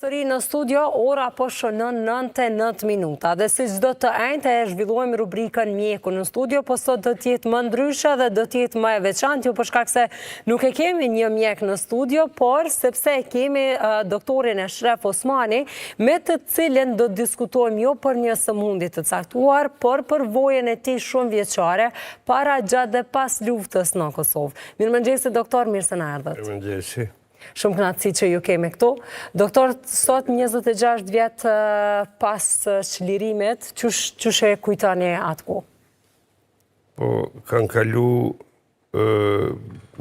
përsëri në studio, ora po shënon 9:09 minuta. Dhe si çdo të enjte e zhvilluajmë rubrikën Mjeku në studio, po sot do t'jetë më ndryshe dhe do t'jetë më e veçantë, për shkak se nuk e kemi një mjek në studio, por sepse kemi doktorin Eshref Osmani, me të cilën do të diskutojmë jo për një sëmundje të caktuar, por për vojën e tij shumë vjeçare, para, gjatë dhe pas luftës në Kosovë. Mirëmëngjesi doktor, mirë se na erdhët. Mirëmëngjesi. Shumë kënaqësi që ju kemi këtu. Doktor, sot 26 vjet pas çlirimit, çush e kujtoni atko? Po, kanë kalu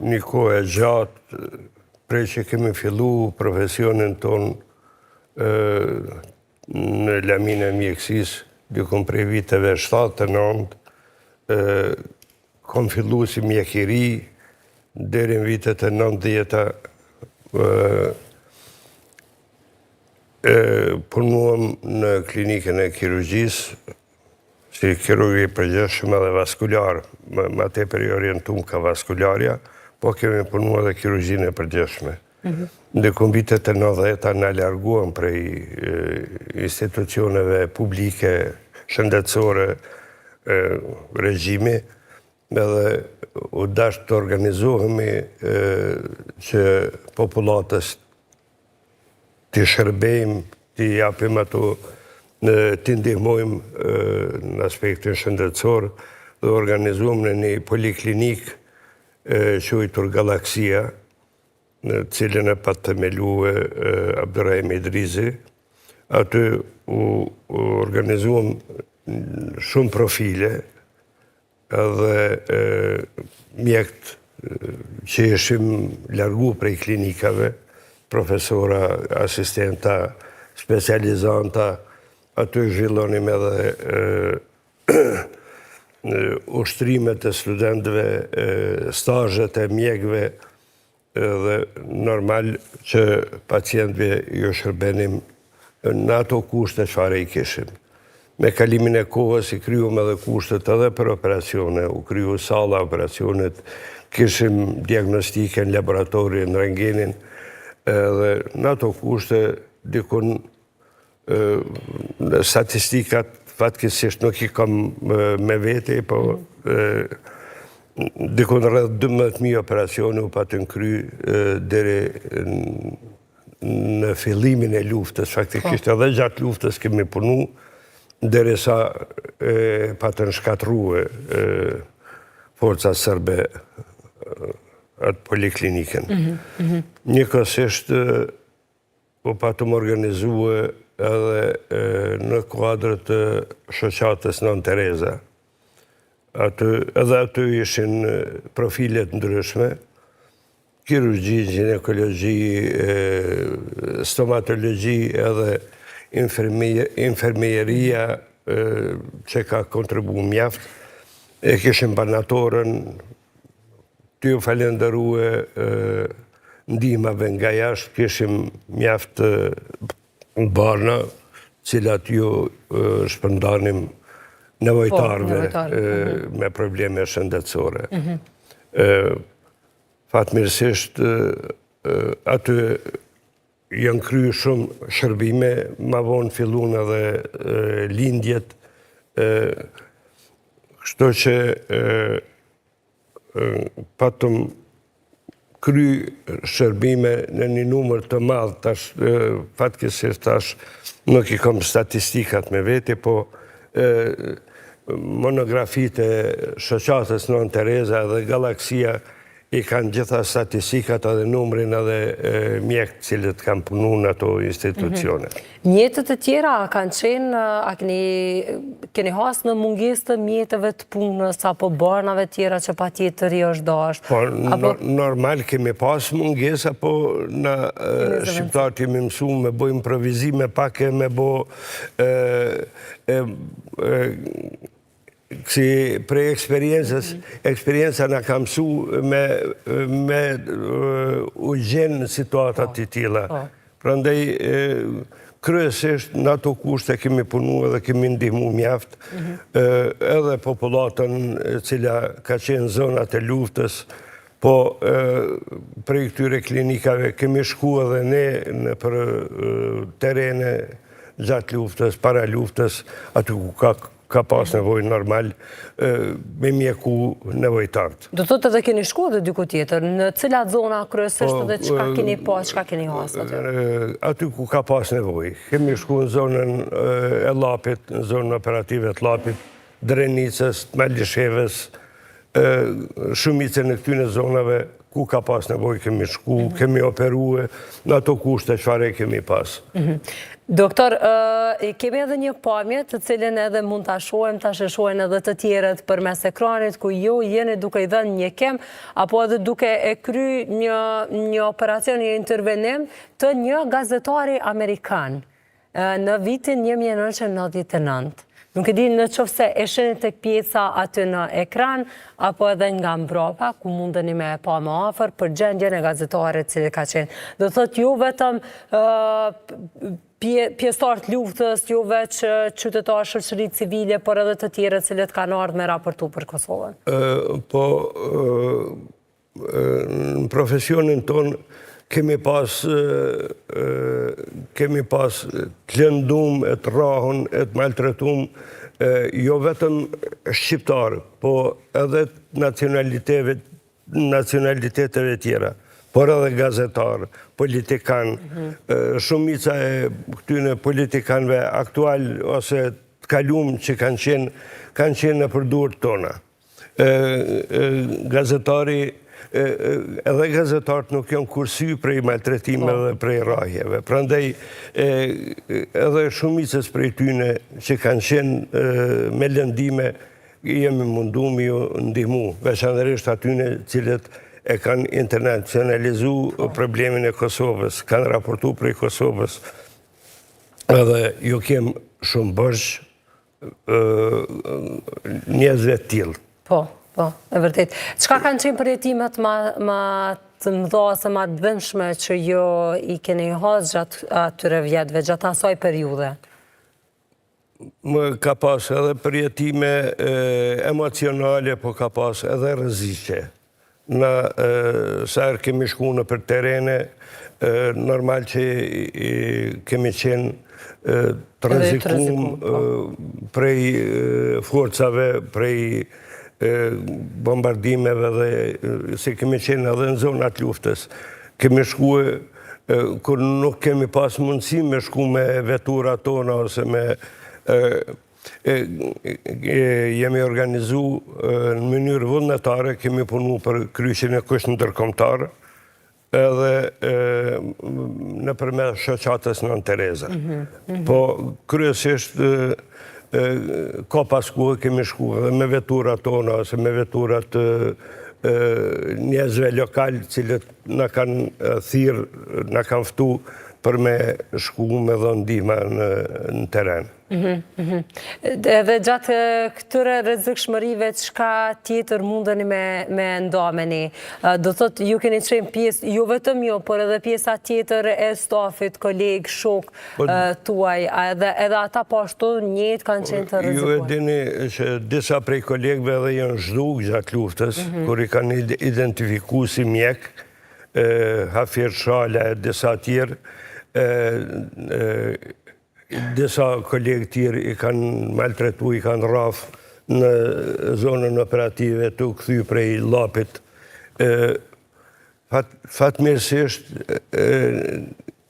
një kohë e gjatë prej që kemi fillu profesionin ton në laminë e mjekësisë, dikon prej viteve 79, kom fillu si mjekiri, deri në vitet e 90-ta, punuam në klinikën e kirurgjisë, si kirurgi përgjithshëm edhe vaskular, ma tepër i orientum ka vaskularja, po kemi punuar edhe kirurgjinë e përgjithshme. Në vitet e 90-ta na larguam prej institucioneve publike, shëndetësore, regjimi, edhe u dash të organizohemi që populatës të shërbejmë, të japim ato, të ndihmojmë në aspektin shëndetësor, dhe organizohëm në një poliklinik quajtur Gallaksia, në cilën e patë themeluar Abdurrahim Idrizi. Aty u organizohëm shumë profile, edhe mjekët që ishim largu prej klinikave, profesora, asistenta, specializanta, aty zhvillonim edhe ushtrimet e studentëve, stazhet e mjekëve, dhe normal që pacientëve ju shërbenim në ato kushte çfarë i kishim. Me kalimin e kohës i kryum edhe kushtet edhe për operacione, u kryu sala operacionet, kishim diagnostike në laboratori, në rentgenin, edhe në ato kushte dikun statistikat fatkesisht nuk i kam me vete, po dikun rreth 12.000 operacione u patën kry deri në fillimin e luftës, faktikisht edhe gjatë luftës kemi punu, derisa patën shkatruhe forca serbe atë poliklinikën. Njëkohësisht u patëm organizue edhe në kuadrët të shoqatës Nën Tereza. Edhe aty ishin profilet ndryshme, kirurgji, ginekologji, stomatologji, edhe infermieria që ka kontribu mjaft, e kishim banatorën, ty u falenderue ndihmave nga jashtë, kishim mjaft barna, cilat ju shpërndanim nevojtarve me probleme shëndetësore. Fatmirësisht, aty janë kryu shumë shërbime, ma vonë fillun edhe lindjet, kështu që patëm kry shërbime në një numër të madhë, tash fatkesisht tash nuk i kam statistikat me vete, po monografit e shoqatës Nën Tereza dhe Gallaksia i kanë gjitha statistikat edhe numrin edhe mjekët cilët kanë punu në ato institucione. Mjetët e tjera kanë qenë, a keni hasë në mungesë të mjetëve të punës, apo barnave tjera që pa tjetër i është dashtë? Po, normal kemi pas mungesë, apo në shqiptarët jemi mësu me bo improvizime, pak e me bo kësi prej eksperienca nga kam su me u gjenë situatat të tila. Prandaj, kryesisht në ato kushte kemi punu edhe kemi ndihmu mjaft, edhe populatën cila ka qenë zonat e luftës, Po, prej këtyre klinikave kemi shku edhe ne në për terene gjatë luftës, para luftës, aty ku ka pas nevojë normal, me mjeku nevojtartë. Do thotë edhe keni shku edhe diku tjetër, në cilat zona kryesisht edhe çka keni pas, çka keni hasë aty? Aty ku ka pas nevojë. Kemi shku në zonën e Llapit, në zonën operative të Llapit, Drenicës, Malishevës, shumicën e këtyre zonave ku ka pas nevojë kemi shku, kemi operue, në ato kushte çfarë kemi pas. Doktor, kemi edhe një pamje të cilën edhe mund ta shohim, ta shohin edhe të tjerët përmes ekranit, ku ju jeni duke i dhënë një kem, apo edhe duke e kry një operacion, një intervenim të një gazetari amerikan në vitin 1999. Nuk e di në qoftë se e shihni tek pjesa aty në ekran, apo edhe nga mbrapa, ku mundeni me e pa më afër për gjendjen e gazetarit cili ka qenë. Do thotë ju vetëm pjesëtar të luftës, ju veç qytetarë shoqërisë civile, por edhe të tjerë cilët kanë ardhur me raportu për Kosovën. Po, në profesionin tonë kemi pas të lëndum, e të rahun, e të maltretum, jo vetëm shqiptarë, po edhe nacionaliteteve tjera, por edhe gazetarë, politikanë, shumica e këtyne politikanëve aktual ose të kalumë që kanë qenë në përdurët tona. Edhe gazetarët nuk janë kursy prej maltretime dhe prej rrahjeve. Prandaj, edhe shumicës prej tyne që kanë qenë me lëndime, jemi mundu me ju ndihmu, veçanërisht atyne cilët e kanë internacionalizu problemin e Kosovës, kanë raportu prej Kosovës, edhe ju kem shumë bësh njerëzve të tillë. Po, e vërtet. Çka kanë qenë përjetimet ma të mëdha se ma të dëmshme që ju i keni hasë gjatë atyre vjetëve, gjatë asaj periudhe? Më ka pas edhe përjetime emocionale, po ka pas edhe rreziqe. Në sërë kemi shku në për terene, normal që kemi qenë të rrezikum prej forcave, prej bombardimeve dhe se kemi qenë edhe në zonat luftës. Kemi shku, kur nuk kemi pas mundësi me shku me vetura tona ose me jemi organizu në mënyrë vullnetare, kemi punu për kryqin e kusht ndërkombëtar edhe në përmes shoqatës Nën Tereza. Po kryesisht ka pas kohë kemi shku edhe me veturat tona ose me veturat njerëzve lokal cilët na kanë thirrë, na kanë ftu për me shku me dhënë ndihmë në teren. Edhe gjatë këtyre rrezikshmërive, çka tjetër mundeni me ndameni? Do thotë ju keni qenë pjesë, jo vetëm ju, por edhe pjesa tjetër e stafit, kolegë, shok tuaj, edhe ata po ashtu njëjtë kanë qenë të rrezikuar. Ju e dini që disa prej kolegëve edhe janë zhduk gjatë luftës, kur i kanë identifikuar si mjek, Hafir Shala e disa tjerë, disa kolegë tjerë i kanë maltretu, i kanë rraf në zonën operative të këthy prej Llapit. Fatmirësisht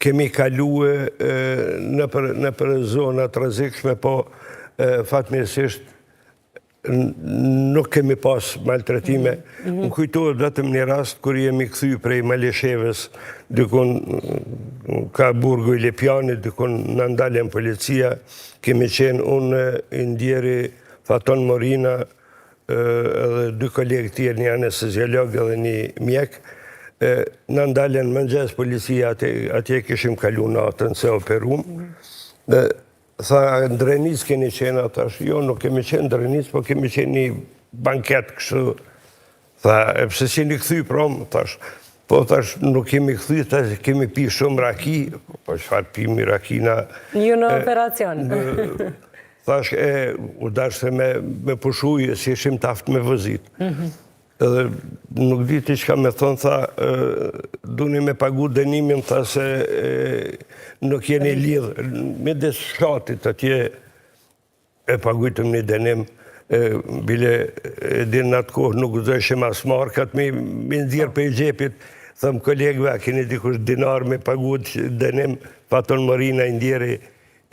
kemi kalue në për zonat rrezikshme, po fatmirësisht nuk kemi pas maltretime. Më kujtohet vetëm një rast kër jemi këthy prej Malishevës, dykun ka burgu i Lipjanit, dykun në ndalen policia, kemi qenë unë indjeri Faton Morina, edhe dy kolegë tjerë, një anesteziolog edhe një mjek, në ndalen mëngjes policia, atje kishim kalu natën se operum. Tha, në Drenicë keni qenë atash, jo, nuk kemi qenë në Drenicë, po kemi qenë një banket kështu. Tha, e pëse qeni këthy promë, thash, po thash, nuk kemi këthy, thash, kemi pi shumë raki, po çfarë pimi rakina. Ju në operacion. Thash, u dash se me pushuj, si ishim taft me vëzit. edhe nuk di ti çka me thonë, tha, duni me pagu dënimin, tha se nuk jeni lidhë. Midis fshatit atje e pagujtëm një dënim, bile din në atë kohë nuk gëzëshim as markat, me nëzirë për i gjepit, thëmë kolegëve, a keni dikush dinar me pagujt dënim, patën Marina i ndjeri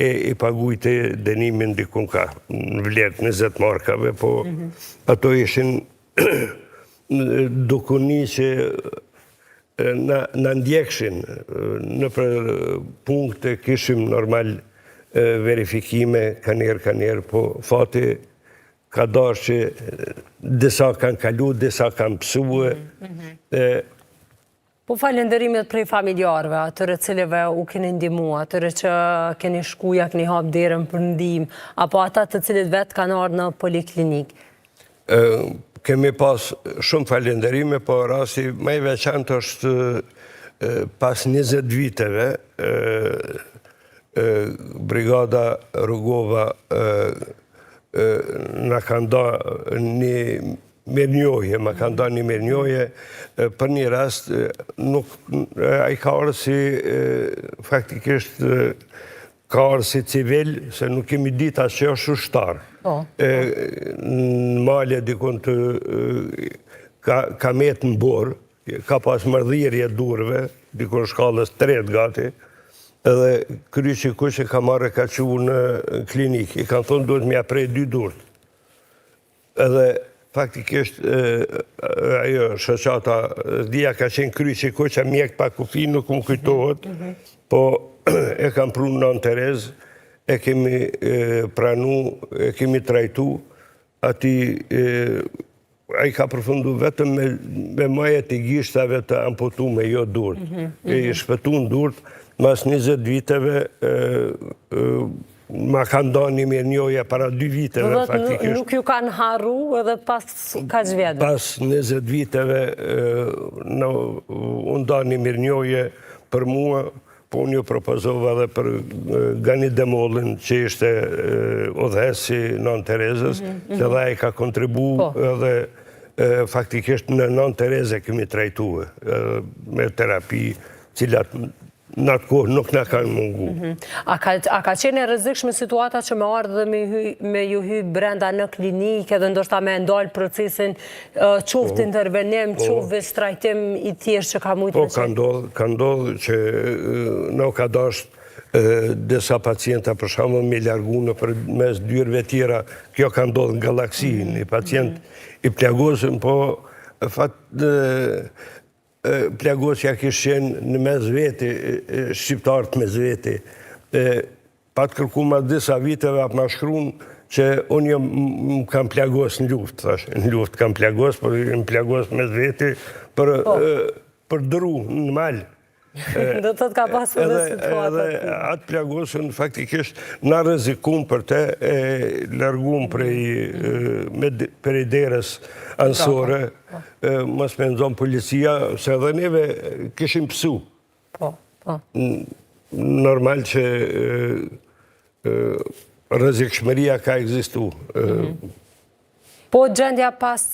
i pagujte dënimin dikun ka në vlerë 20 markave, po ato ishin dukuni që në ndjekshin në për punkte kishim normal verifikime kanjerë, po fati ka dash që disa kanë kalu, disa kanë pësue. Po falenderimet prej familjarëve, atyre cilëve u keni ndihmu, atyre që keni shkuja, keni hap derën për ndihmë, apo ata të cilët vetë kanë ardhur në poliklinik? Kemi pas shumë falenderime, po rasti më i veçantë është pas 20 viteve, Brigada Rugova në kanë da një mirënjohje, më kanë da një mirënjohje për një rast, nuk a i ka orë si faktikisht ka orë si civil, se nuk kemi dit asë që është ushtar. Në malje dikon të ka metë në borë, ka pas mërdhirje durve, dikon shkallës 3 gati, edhe kryqi kush e ka marrë ka që në klinik, i kanë thonë duhet me aprej 2 durët. Edhe faktikisht ajo shoqata dhja ka qenë kryqi kush e mjek pa kufi, nuk më kujtohet, po e kam prunë në Terez, e kemi pranu, e kemi trajtu, ati a i ka përfundu vetëm me majet i gishtave të amputu me jo durët. E i shpëtu në durët, mas 20 viteve, ma kanë da një mirënjohje para 2 viteve, faktikisht. Nuk ju kanë harru edhe pas ka zhvedë? Pas 20 viteve, unë da një mirënjohje për mua, po unë ju propozova dhe për Gani Demollin, që ishte udhëhesi Nën Terezës, që dhe e ka kontribu edhe faktikisht në Nën Terezë kemi trajtue, me terapi, cilat në atë kohë nuk në kanë mungu. A ka qenë e rrezikshme situata që me ardhë dhe me ju hy brenda në klinikë edhe ndoshta me ndalë procesin qoftë intervenim, qoftë trajtim i thjeshtë që ka mujtë me qenë? Po, ka ndodhë që në ka dashtë disa pacienta për shembull me largu në për mes dyrëve tjera, kjo ka ndodhë në galaksi, një pacient i plagosën, po plagosja kishë qenë në mes veti, shqiptarët mes veti. Pa të kërku ma disa viteve apë ma shkruun që unë më kam plagos në luft, thash. Në luft kam plagos, por më plagos mes veti për dëru në malë. Do të ka pasur dhe situatë. Edhe atë plagosën faktikisht në rrezikun për te, largun për i derës ansore, mos me nëzon policia, se edhe neve kishim pësu. Normal që rrezikshmëria ka egzistu. Po gjendja pas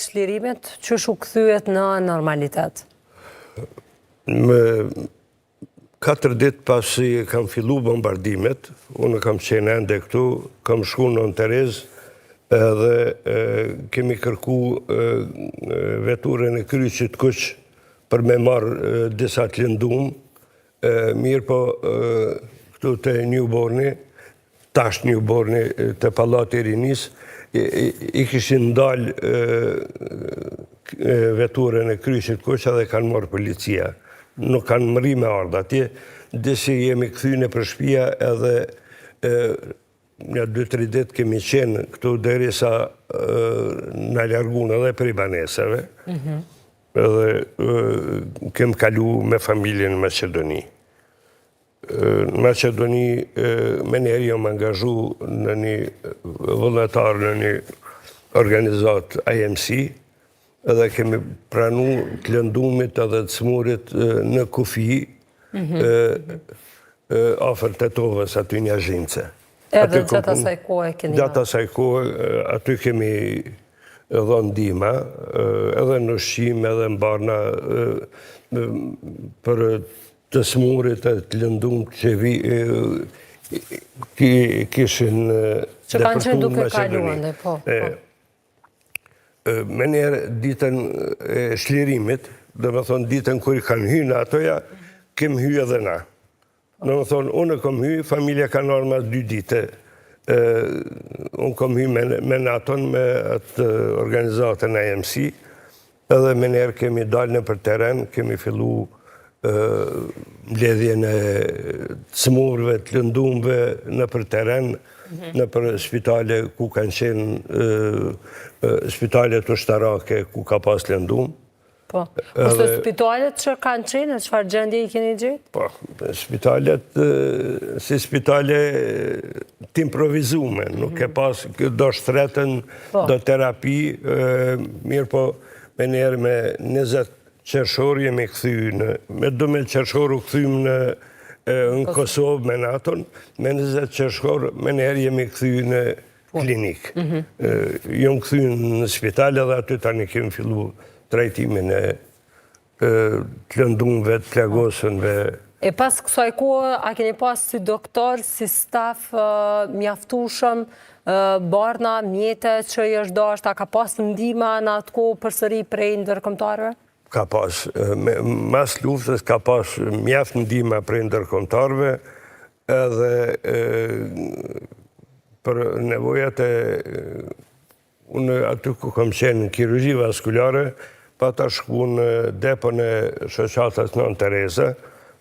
çlirimit, qysh u kthyet në normalitet? Më 4 ditë pasi kam fillu bombardimet, unë kam qenë ende këtu, kam shku në Nën Terezë, edhe kemi kërku veturën e kryqit kuq për me marrë disa të lëndum, mirë po këtu të Newborni, tash Newborni të Pallati i Rinis, i kishin ndalë veturën e kryqit kuq edhe kanë marrë policia. Nuk kanë mëri me ardhë atje, disi jemi këthyne për shtëpia edhe një 2-3 ditë kemi qenë këtu deri sa në largun edhe për i banesave, edhe kem kalu me familjen në Macedoni. Në Macedoni, me njerë jam angazhu në një vullnetar në një organizat IMC, edhe kemi pranu të lëndumit edhe të smurit në kufi, afer të tovës aty një azhince. Edhe në gjatë asaj kohë e keni? Gjatë asaj kohë, aty kemi edhe ndihma, edhe në ushqim, edhe në barna, për të smurit, të lëndum që kishin që kanë qenë duke kaluan dhe po. Me njerë ditën e shlirimit, dhe me thonë ditën kër i kanë hynë atoja, kem hy edhe na. Dhe me thonë, unë kom hy, familja kanë orë mas 2 dite. Unë kom hy me naton, me atë organizatën IMC, edhe me njerë kemi dalë në për teren, kemi fillu mbledhjen e smurve, të lëndumve në për teren, në për spitale ku kanë qenë spitale të ushtarake ku ka pas lëndum. Po, ose spitalet që kanë qenë, çfarë gjendje i keni gjetë? Po, spitalet, si spitale t'improvizume, nuk e pas do shtretën, do terapi, mirë po me njerë me 20 qershor jemi këthy, me 12 qershor u këthym në Kosovë me NATO, me 20 qershor me njerë jemi këthy në klinik. Jom këthy në spital edhe aty tani kemi fillu trajtimin e të lëndumve, të plagosënve. E pas kësaj kohë, a keni pas si doktor, si staf mjaftueshëm, barna, mjete që i është dashur, a ka pas ndihma në atë kohë përsëri prej ndërkombëtarëve? Ka pas, mas luftës ka pas mjaft ndihma prej ndërkombëtarëve, edhe për nevojat e unë aty ku kam qenë në kirurgji vaskulare, pa ta shku në depon e shoqatës Nën Tereza,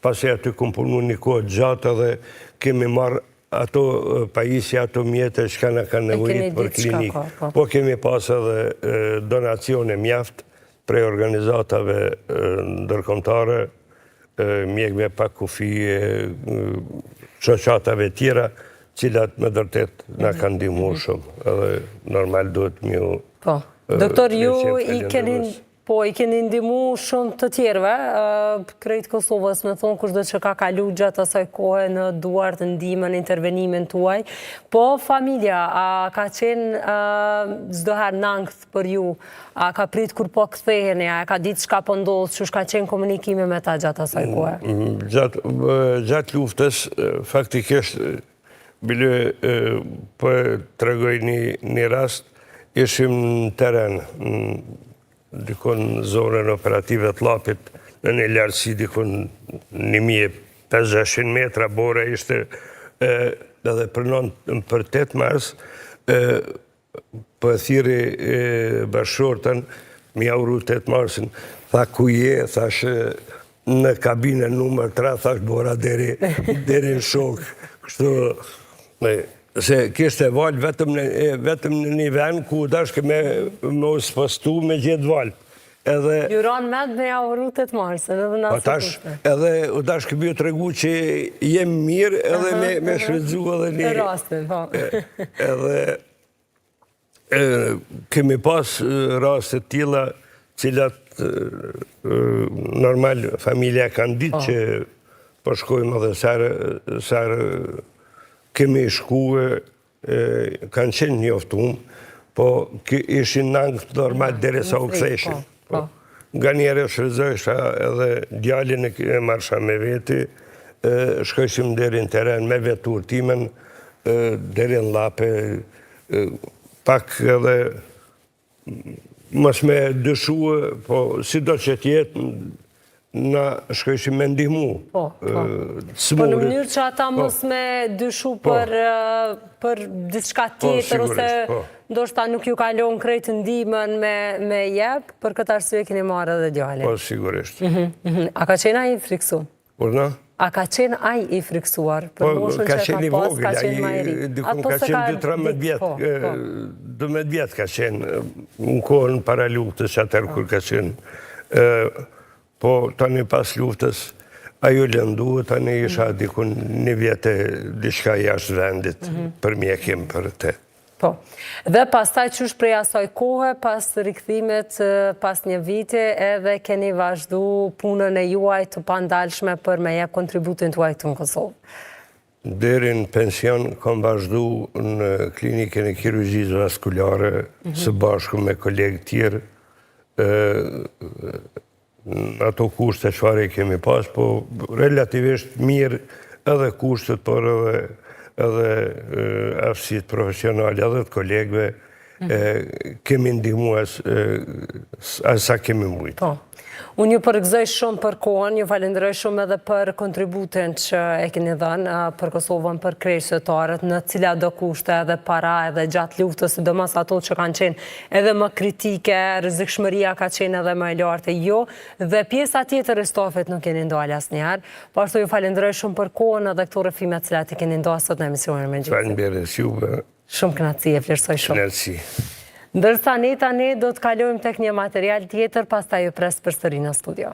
pasi aty kom punu një kohë gjatë edhe kemi marrë ato pajisje, ato mjete që kanë nevojit për klinik. Po kemi pas edhe donacione mjaft prej organizatave ndërkombëtare, mjekve pa kufi, shoqatave tjera, cilat me dërtet nga kanë ndihmu shumë, edhe normal duhet mjë... Po, doktor, ju i keni ndihmu shumë të tjerve, krejt Kosovës, me thonë kushdo që ka kalu gjatë asaj kohë në duart ndihmën, intervenimin tuaj, po familja, a ka qenë çdo herë nangth për ju, a ka prit kur po ktheheni, a ka ditë çka po ndodh, çu ka qenë komunikimi me ta gjatë asaj kohë? Gjatë luftës, faktikisht, bile për të regoj një rast, ishim në teren, dikon në zonën operative të Lapit, në një lartësi dikon 1500 metra, bore ishte edhe për 8 mars, për thiri bashkëshortën, mi auru 8 marsin, tha ku je, thash në kabine numër 3, thash bora deri në shok, kështu... Se kishte valë vetëm në një vend ku dashke me usë postu me gjithë valë. Ju ranë med me javëru 8 marsën, edhe në asë kushte. Edhe u dashke bjo të regu që jem mirë edhe me shvedzu edhe një... Në rastin, po. Edhe kemi pas rastet tila cilat normal familja kanë ditë që po shkojmë edhe sërë kemi shkuë, kanë qenë njoftum, po ishin nangët normal dhere sa u ktheshin. Nga njere shfryzojsha edhe djalin e marsha me veti, shkojshim dhere në teren me vetur timen, dhere në lape, pak edhe mos me dëshuë, po si do që tjetë, na shkojshim me ndihmu. Po në mënyrë që ata mos me dyshu për diçka tjetër, ose ndoshta nuk ju kalon krejt ndihmën me jep, për këtë arsye keni marrë edhe djalin. Po, sigurisht. A ka qenë ai i friksuar? Urna? A ka qenë ai i friksuar? Po, ka qenë i vogël, dikun ka qenë 12 vjetë, 12 vjetë ka qenë, në kohën para luftës, atër kur ka qenë. Po, tani pas luftës, ajo lëndu, tani isha dikun një vjetë diçka jashtë vendit për mjekim për te. Po, dhe pas taj qysh prej asaj kohë, pas rikthimit, pas një viti, edhe keni vazhdu punën e juaj të pandalshme për me jep kontributin tuaj të në Kosovë? deri në pension kam vazhdu në klinikën e kirurgjisë vaskulare së bashku me kolegë tjerë. Në ato kushte çfarë kemi pas, po relativisht mirë edhe kushtet, por edhe aftësitë profesionale edhe të kolegëve kemi ndihmuar sa kemi mujtë. Po. Unë ju përgëzoj shumë për kohën, ju falenderoj shumë edhe për kontributin që e keni dhënë për Kosovën, për krejtëtarët, në cila do kushte edhe para edhe gjatë luftës, sidomos ato që kanë qenë edhe më kritike, rrezikshmëria ka qenë edhe më e lartë jo, dhe pjesa tjetër e stafit nuk keni ndalë asnjëherë. Po ashtu ju falenderoj shumë për kohën edhe këto rrëfime të cilat i keni ndosur sot në emisionin me gjithë. Faleminderit juve. Shumë kënaqësi, e vlerësoj shumë. Kënaqësi. Ndërsa ne tani do të kalojmë tek një material tjetër, pastaj ju pres përsëri në studio.